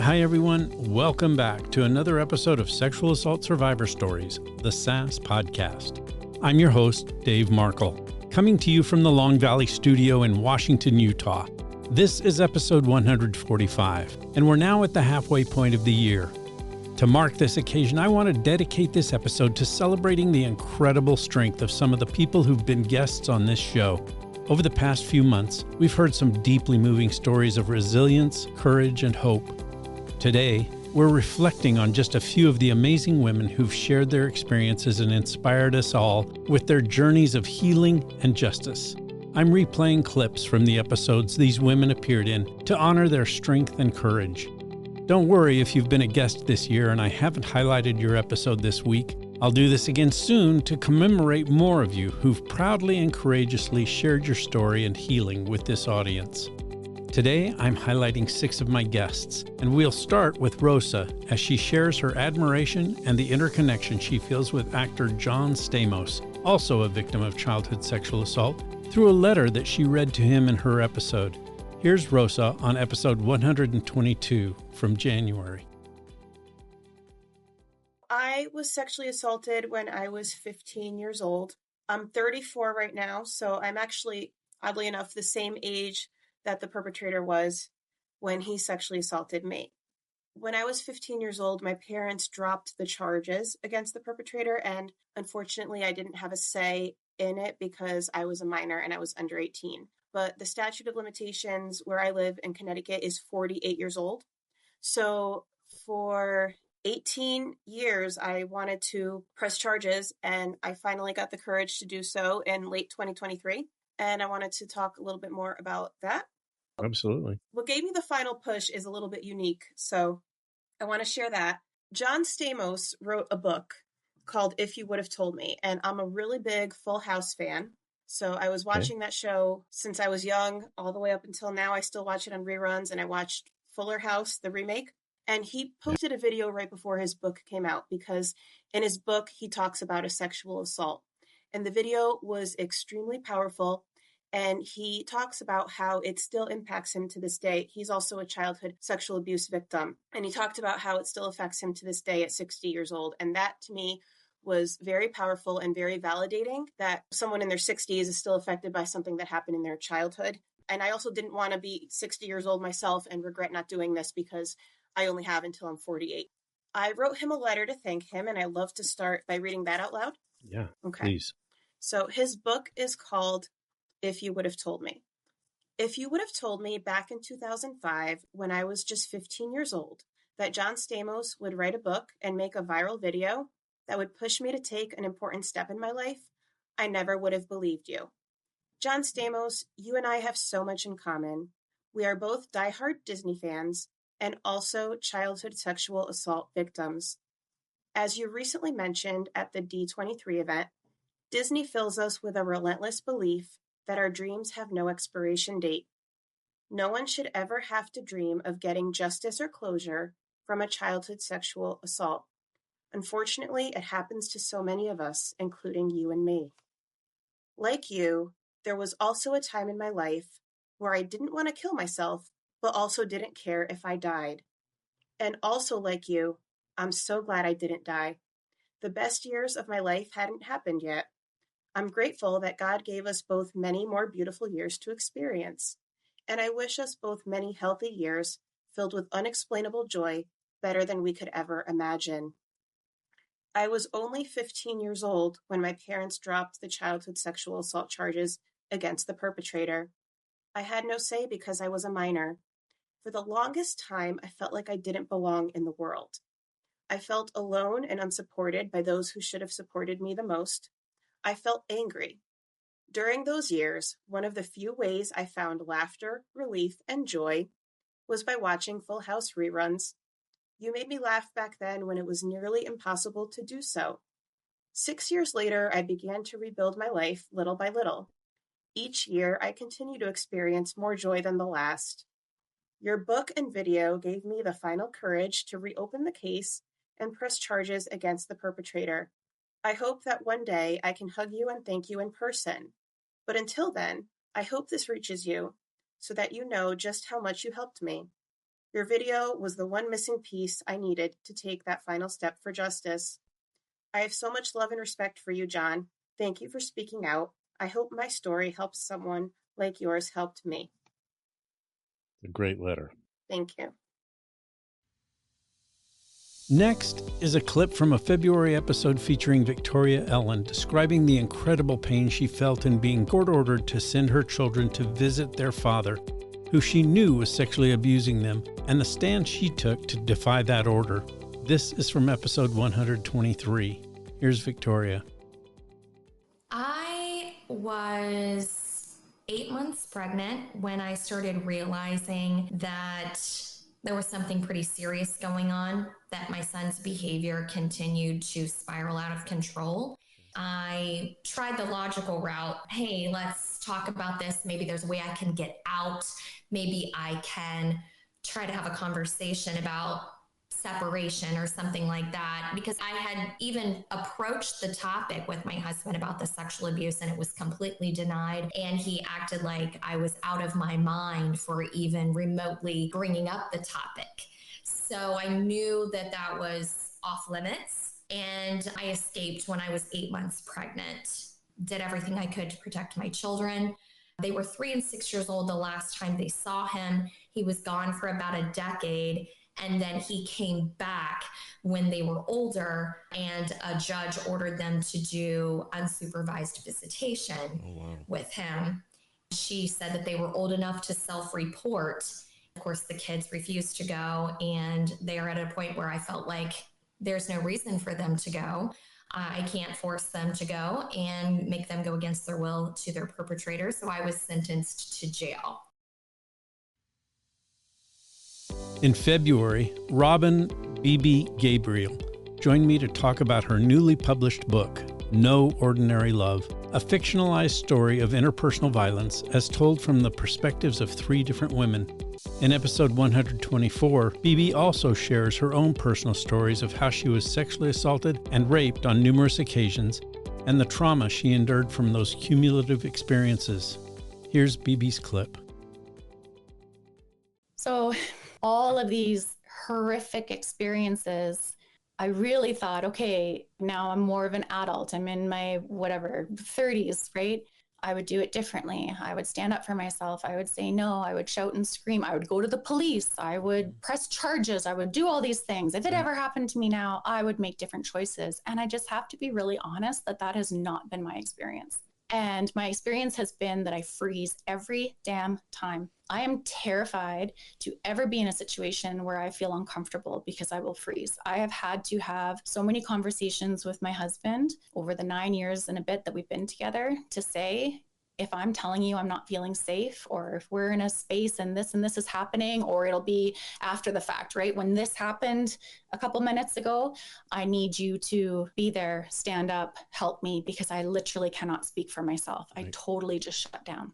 Hi, everyone. Welcome back to another episode of Sexual Assault Survivor Stories, the SAS podcast. I'm your host, Dave Markel, coming to you from the Long Valley studio in Washington, Utah. This is episode 145, and we're now at the halfway point of the year. To mark this occasion, I want to dedicate this episode to celebrating the incredible strength of some of the people who've been guests on this show. Over the past few months, we've heard some deeply moving stories of resilience, courage, and hope. Today, we're reflecting on just a few of the amazing women who've shared their experiences and inspired us all with their journeys of healing and justice. I'm replaying clips from the episodes these women appeared in to honor their strength and courage. Don't worry if you've been a guest this year and I haven't highlighted your episode this week. I'll do this again soon to commemorate more of you who've proudly and courageously shared your story and healing with this audience. Today, I'm highlighting 6 of my guests, and we'll start with Rosa as she shares her admiration and the interconnection she feels with actor John Stamos, also a victim of childhood sexual assault, through a letter that she read to him in her episode. Here's Rosa on episode 122 from January. I was sexually assaulted when I was 15 years old. I'm 34 right now, so I'm actually, oddly enough, the same age that the perpetrator was when he sexually assaulted me. When I was 15 years old, my parents dropped the charges against the perpetrator, and unfortunately, I didn't have a say in it because I was a minor and I was under 18. But the statute of limitations where I live in Connecticut is 48 years old. So for 18 years, I wanted to press charges, and I finally got the courage to do so in late 2023. And I wanted to talk a little bit more about that. Absolutely. What gave me the final push is a little bit unique, so I want to share that. John Stamos wrote a book called If You Would Have Told Me, and I'm a really big Full House fan. So I was watching that show since I was young, all the way up until now. I still watch it on reruns, and I watched Fuller House, the remake. And he posted a video right before his book came out because in his book, he talks about a sexual assault. And the video was extremely powerful. And he talks about how it still impacts him to this day. He's also a childhood sexual abuse victim. And he talked about how it still affects him to this day at 60 years old. And that, to me, was very powerful and very validating that someone in their 60s is still affected by something that happened in their childhood. And I also didn't want to be 60 years old myself and regret not doing this because I only have until I'm 48. I wrote him a letter to thank him, and I love to start by reading that out loud. Yeah, okay. Please. So his book is called If You Would Have Told Me. If you would have told me back in 2005, when I was just 15 years old, that John Stamos would write a book and make a viral video that would push me to take an important step in my life, I never would have believed you. John Stamos, you and I have so much in common. We are both diehard Disney fans and also childhood sexual assault victims. As you recently mentioned at the D23 event, Disney fills us with a relentless belief that our dreams have no expiration date. No one should ever have to dream of getting justice or closure from a childhood sexual assault. Unfortunately, it happens to so many of us, including you and me. Like you, there was also a time in my life where I didn't want to kill myself, but also didn't care if I died. And also like you, I'm so glad I didn't die. The best years of my life hadn't happened yet. I'm grateful that God gave us both many more beautiful years to experience, and I wish us both many healthy years filled with unexplainable joy, better than we could ever imagine. I was only 15 years old when my parents dropped the childhood sexual assault charges against the perpetrator. I had no say because I was a minor. For the longest time, I felt like I didn't belong in the world. I felt alone and unsupported by those who should have supported me the most. I felt angry. During those years, one of the few ways I found laughter, relief, and joy was by watching Full House reruns. You made me laugh back then when it was nearly impossible to do so. 6 years later, I began to rebuild my life little by little. Each year, I continue to experience more joy than the last. Your book and video gave me the final courage to reopen the case and press charges against the perpetrator. I hope that one day I can hug you and thank you in person. But until then, I hope this reaches you so that you know just how much you helped me. Your video was the one missing piece I needed to take that final step for justice. I have so much love and respect for you, John. Thank you for speaking out. I hope my story helps someone like yours helped me. A great letter. Thank you. Next is a clip from a February episode featuring Victoria Ellen describing the incredible pain she felt in being court-ordered to send her children to visit their father, who she knew was sexually abusing them, and the stand she took to defy that order. This is from episode 123. Here's Victoria. I was 8 months pregnant when I started realizing that there was something pretty serious going on, that my son's behavior continued to spiral out of control. I tried the logical route. Hey, let's talk about this. Maybe there's a way I can get out. Maybe I can try to have a conversation about separation or something like that, because I had even approached the topic with my husband about the sexual abuse and it was completely denied. And he acted like I was out of my mind for even remotely bringing up the topic. So I knew that that was off limits, and I escaped when I was 8 months pregnant, did everything I could to protect my children. They were 3 and 6 years old the last time they saw him. He was gone for about a decade. And then he came back when they were older, and a judge ordered them to do unsupervised visitation with him. She said that they were old enough to self-report. Of course, the kids refused to go, and they are at a point where I felt like there's no reason for them to go. I can't force them to go and make them go against their will to their perpetrator. So I was sentenced to jail. In February, Robin Beebe Gabriel joined me to talk about her newly published book, No Ordinary Love, a fictionalized story of interpersonal violence as told from the perspectives of 3 different women. In episode 124, Beebe also shares her own personal stories of how she was sexually assaulted and raped on numerous occasions and the trauma she endured from those cumulative experiences. Here's Beebe's clip. So all of these horrific experiences, I really thought, okay, now I'm more of an adult. I'm in my 30s, right? I would do it differently. I would stand up for myself. I would say no. I would shout and scream. I would go to the police. I would press charges. I would do all these things. If it ever happened to me now, I would make different choices. And I just have to be really honest that that has not been my experience. And my experience has been that I freeze every damn time. I am terrified to ever be in a situation where I feel uncomfortable because I will freeze. I have had to have so many conversations with my husband over the 9 years and a bit that we've been together to say, if I'm telling you I'm not feeling safe, or if we're in a space and this is happening, or it'll be after the fact, right? When this happened a couple minutes ago, I need you to be there, stand up, help me, because I literally cannot speak for myself. Right. I totally just shut down.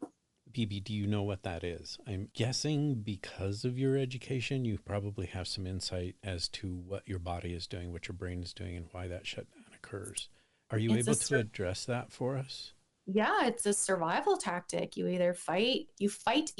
Bibi, do you know what that is? I'm guessing because of your education, you probably have some insight as to what your body is doing, what your brain is doing, and why that shutdown occurs. Are you able to address that for us? Yeah, it's a survival tactic. You either fight, you flight,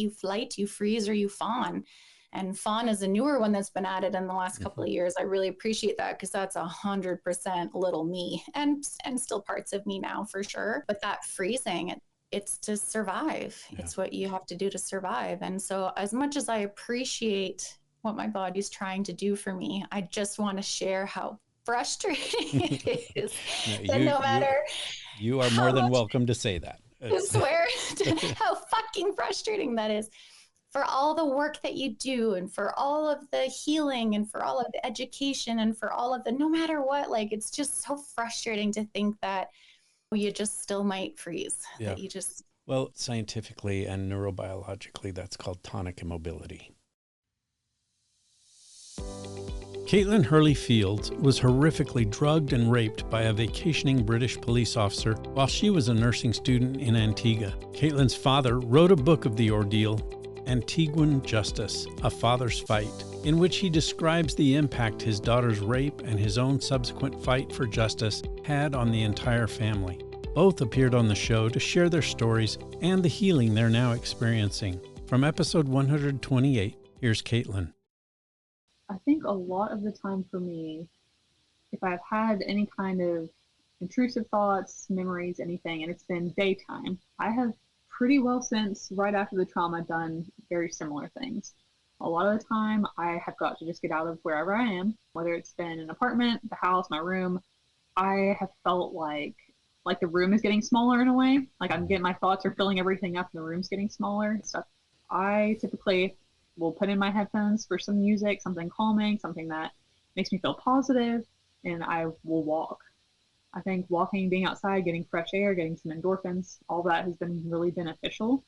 you freeze, or you fawn. And fawn is a newer one that's been added in the last couple of years. I really appreciate that, because that's 100% little me, and still parts of me now for sure. But that freezing, it's to survive. Yeah. It's what you have to do to survive. And so as much as I appreciate what my body's trying to do for me, I just want to share how frustrating it is. No matter you are more than welcome to say that. I swear how fucking frustrating that is, for all the work that you do, and for all of the healing, and for all of the education, and for all of the, no matter what, like, it's just so frustrating to think that you just still might freeze. Yeah. That you just... Well, scientifically and neurobiologically, that's called tonic immobility. Caitlin Hurley-Fields was horrifically drugged and raped by a vacationing British police officer while she was a nursing student in Antigua. Caitlin's father wrote a book of the ordeal, Antiguan Justice, A Father's Fight, in which he describes the impact his daughter's rape and his own subsequent fight for justice had on the entire family. Both appeared on the show to share their stories and the healing they're now experiencing. From episode 128, here's Caitlin. a lot of the time for me, if I've had any kind of intrusive thoughts, memories, anything, and it's been daytime, I have pretty well since right after the trauma done very similar things. A lot of the time I have got to just get out of wherever I am, whether it's been an apartment, the house, my room. I have felt like the room is getting smaller in a way. Like my thoughts are filling everything up and the room's getting smaller. So I typically will put in my headphones for some music, something calming, something that makes me feel positive, and I will walk. I think walking, being outside, getting fresh air, getting some endorphins, all that has been really beneficial.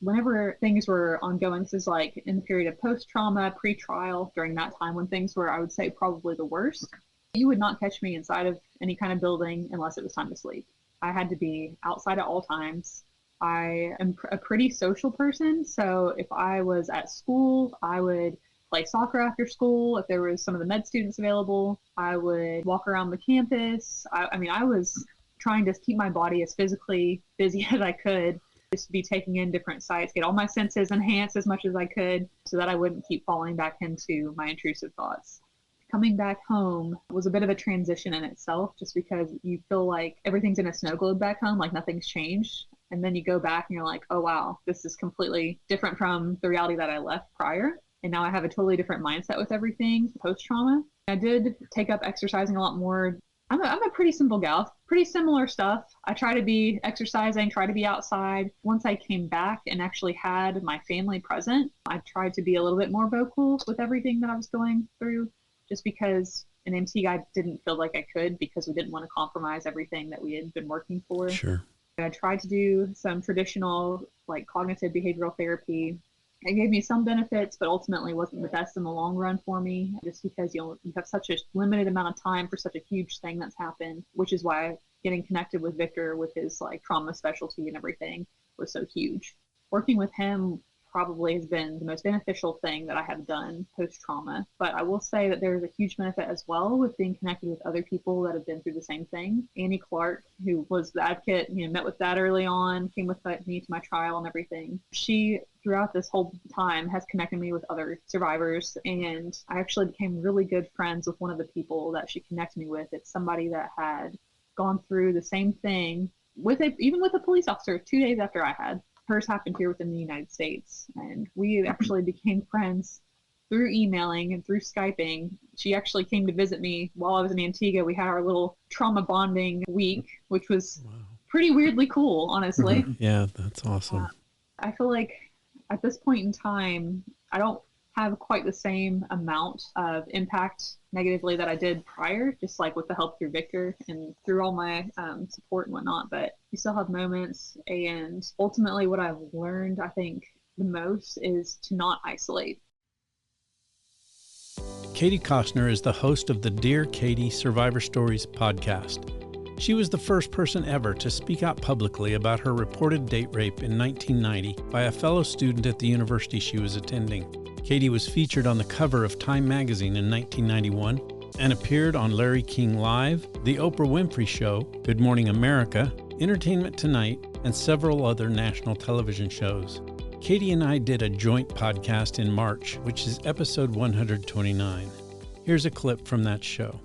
Whenever things were ongoing, this is like in the period of post-trauma, pre-trial, during that time when things were, I would say, probably the worst, you would not catch me inside of any kind of building unless it was time to sleep. I had to be outside at all times. I am a pretty social person, so if I was at school, I would play soccer after school. If there was some of the med students available, I would walk around the campus. I mean, I was trying to keep my body as physically busy as I could, just to be taking in different sights, get all my senses enhanced as much as I could so that I wouldn't keep falling back into my intrusive thoughts. Coming back home was a bit of a transition in itself, just because you feel like everything's in a snow globe back home, like nothing's changed. And then you go back and you're like, oh, wow, this is completely different from the reality that I left prior. And now I have a totally different mindset with everything post-trauma. I did take up exercising a lot more. I'm a pretty simple gal, pretty similar stuff. I try to be exercising, try to be outside. Once I came back and actually had my family present, I tried to be a little bit more vocal with everything that I was going through, just because an MT guy didn't feel like I could, because we didn't want to compromise everything that we had been working for. Sure. I tried to do some traditional like cognitive behavioral therapy. It gave me some benefits, but ultimately wasn't the best in the long run for me, just because you have such a limited amount of time for such a huge thing that's happened, which is why getting connected with Victor with his like trauma specialty and everything was so huge. Working with him probably has been the most beneficial thing that I have done post-trauma. But I will say that there's a huge benefit as well with being connected with other people that have been through the same thing. Annie Clark, who was the advocate, met with that early on, came with me to my trial and everything. She, throughout this whole time, has connected me with other survivors, and I actually became really good friends with one of the people that she connected me with. It's somebody that had gone through the same thing even with a police officer 2 days after I had. Hers happened here within the United States, and we actually became friends through emailing and through Skyping. She actually came to visit me while I was in Antigua. We had our little trauma bonding week, which was pretty weirdly cool, honestly. Yeah, that's awesome. I feel like at this point in time, I don't have quite the same amount of impact negatively that I did prior, just like with the help through Victor and through all my support and whatnot. But you still have moments, and ultimately what I've learned, I think, the most is to not isolate. Katie Costner is the host of the Dear Katie Survivor Stories podcast. She was the first person ever to speak out publicly about her reported date rape in 1990 by a fellow student at the university she was attending. Katie was featured on the cover of Time magazine in 1991 and appeared on Larry King Live, The Oprah Winfrey Show, Good Morning America, Entertainment Tonight, and several other national television shows. Katie and I did a joint podcast in March, which is episode 129. Here's a clip from that show.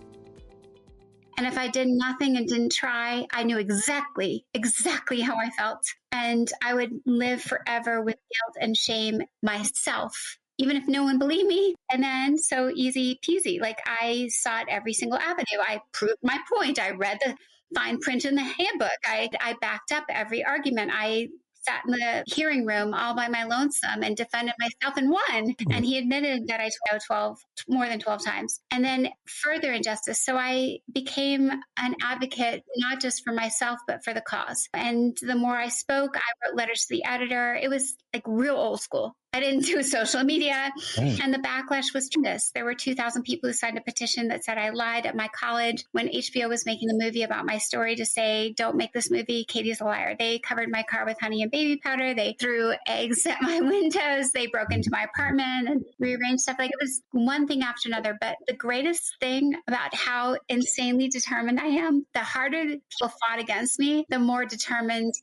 And if I did nothing and didn't try, I knew exactly how I felt. And I would live forever with guilt and shame myself, even if no one believed me. And then so easy peasy, like I sought every single avenue. I proved my point. I read the fine print in the handbook. I backed up every argument. I sat in the hearing room all by my lonesome and defended myself and won. And he admitted that I told more than 12 times. And then further injustice. So I became an advocate, not just for myself, but for the cause. And the more I spoke, I wrote letters to the editor. It was like real old school. I didn't do social media. And the backlash was tremendous. There were 2,000 people who signed a petition that said I lied at my college when HBO was making the movie about my story to say, don't make this movie, Katie's a liar. They covered my car with honey and baby powder. They threw eggs at my windows. They broke into my apartment and rearranged stuff. Like it was one thing after another. But the greatest thing about how insanely determined I am, the harder people fought against me, the more determined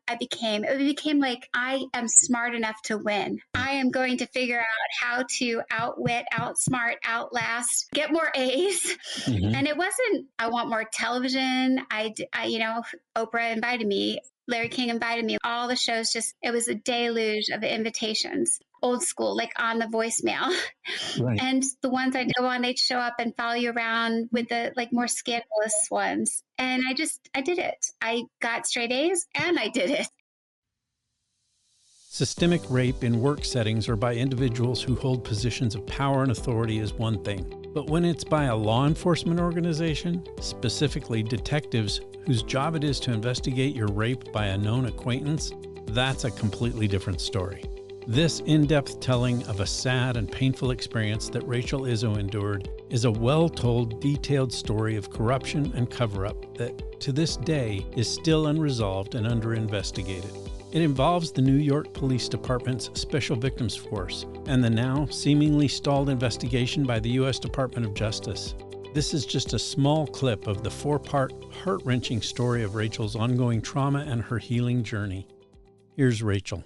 I became. It became like I am smart enough to win. I am going to figure out how to outwit, outsmart, outlast, get more A's. Mm-hmm. And it wasn't, I want more television. Oprah invited me, Larry King invited me, all the shows, it was a deluge of invitations, old school, like on the voicemail. Right. And the ones I go on, they'd show up and follow you around with the like more scandalous ones. And I did it. I got straight A's and I did it. Systemic rape in work settings or by individuals who hold positions of power and authority is one thing. But when it's by a law enforcement organization, specifically detectives whose job it is to investigate your rape by a known acquaintance, that's a completely different story. This in-depth telling of a sad and painful experience that Rachel Izzo endured is a well-told, detailed story of corruption and cover-up that, to this day, is still unresolved and under-investigated. It involves the New York Police Department's Special Victims Force and the now seemingly stalled investigation by the U.S. Department of Justice. This is just a small clip of the 4-part, heart-wrenching story of Rachel's ongoing trauma and her healing journey. Here's Rachel.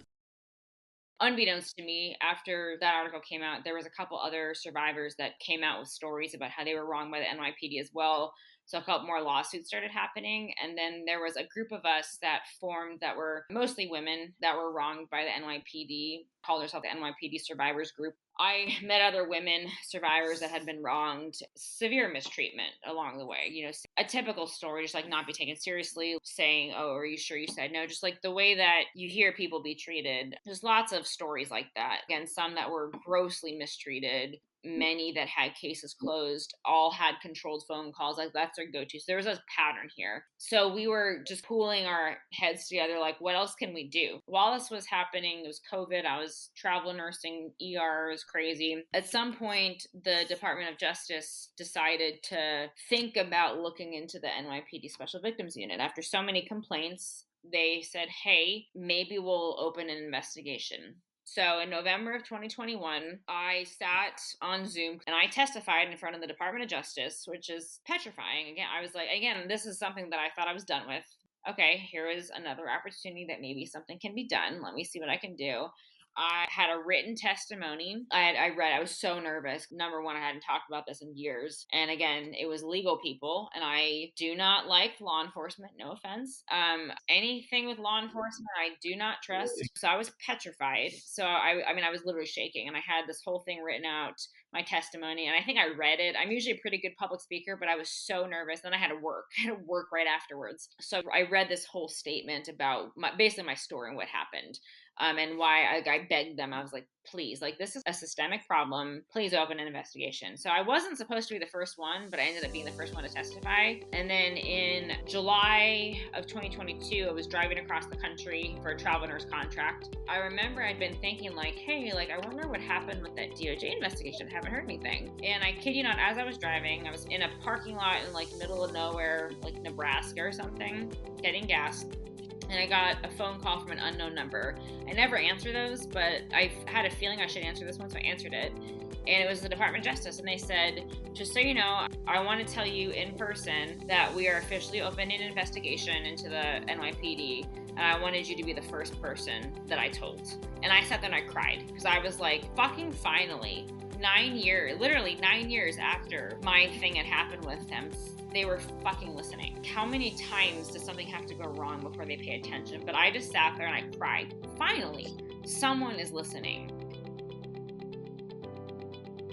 Unbeknownst to me, after that article came out, there was a couple other survivors that came out with stories about how they were wronged by the NYPD as well. So a couple more lawsuits started happening. And then there was a group of us that formed that were mostly women that were wronged by the NYPD, called herself the NYPD Survivors Group. I met other women survivors that had been wronged, severe mistreatment along the way. You know, a typical story, just like not be taken seriously, saying, "Oh, are you sure you said no?" Just like the way that you hear people be treated. There's lots of stories like that. Again, some that were grossly mistreated. Many that had cases closed, all had controlled phone calls. Like that's their go-to. So there was a pattern here. So we were just pooling our heads together, like, what else can we do? While this was happening, it was COVID. I was travel nursing, ER was crazy. At some point, the Department of Justice decided to think about looking into the NYPD Special Victims Unit. After so many complaints, they said, hey, maybe we'll open an investigation. So in November of 2021, I sat on Zoom and I testified in front of the Department of Justice, which is petrifying. Again, I was like, this is something that I thought I was done with. Okay, here is another opportunity that maybe something can be done. Let me see what I can do. I had a written testimony. I was so nervous. Number one, I hadn't talked about this in years. And again, it was legal people. And I do not like law enforcement, no offense. Anything with law enforcement, I do not trust. So I was petrified. So I was literally shaking. And I had this whole thing written out, my testimony. And I think I read it. I'm usually a pretty good public speaker, but I was so nervous. Then I had to work right afterwards. So I read this whole statement about basically my story and what happened. And why I begged them. I was like, please, like, this is a systemic problem. Please open an investigation. So I wasn't supposed to be the first one, but I ended up being the first one to testify. And then in July of 2022, I was driving across the country for a travel nurse contract. I remember I'd been thinking like, hey, like, I wonder what happened with that DOJ investigation. I haven't heard anything. And I kid you not, as I was driving, I was in a parking lot in like middle of nowhere, like Nebraska or something, getting gas. And I got a phone call from an unknown number. I never answer those, but I had a feeling I should answer this one, so I answered it. And it was the Department of Justice. And they said, just so you know, I want to tell you in person that we are officially opening an investigation into the NYPD. And I wanted you to be the first person that I told. And I sat there and I cried because I was like, fucking finally. 9 years after my thing had happened with them, they were fucking listening. How many times does something have to go wrong before they pay attention? But I just sat there and I cried. Finally, someone is listening.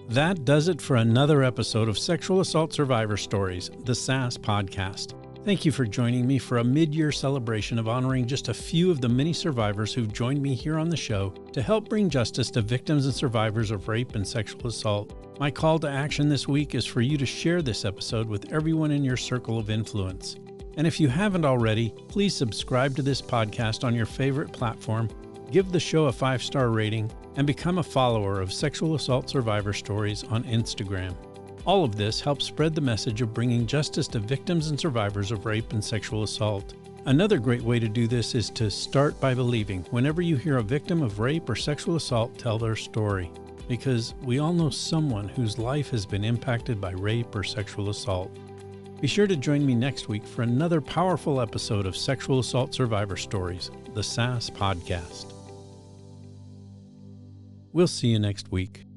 That does it for another episode of Sexual Assault Survivor Stories, the SAS podcast. Thank you for joining me for a mid-year celebration of honoring just a few of the many survivors who've joined me here on the show to help bring justice to victims and survivors of rape and sexual assault. My call to action this week is for you to share this episode with everyone in your circle of influence. And if you haven't already, please subscribe to this podcast on your favorite platform, give the show a 5-star rating, and become a follower of Sexual Assault Survivor Stories on Instagram. All of this helps spread the message of bringing justice to victims and survivors of rape and sexual assault. Another great way to do this is to start by believing whenever you hear a victim of rape or sexual assault tell their story, because we all know someone whose life has been impacted by rape or sexual assault. Be sure to join me next week for another powerful episode of Sexual Assault Survivor Stories, the SAS podcast. We'll see you next week.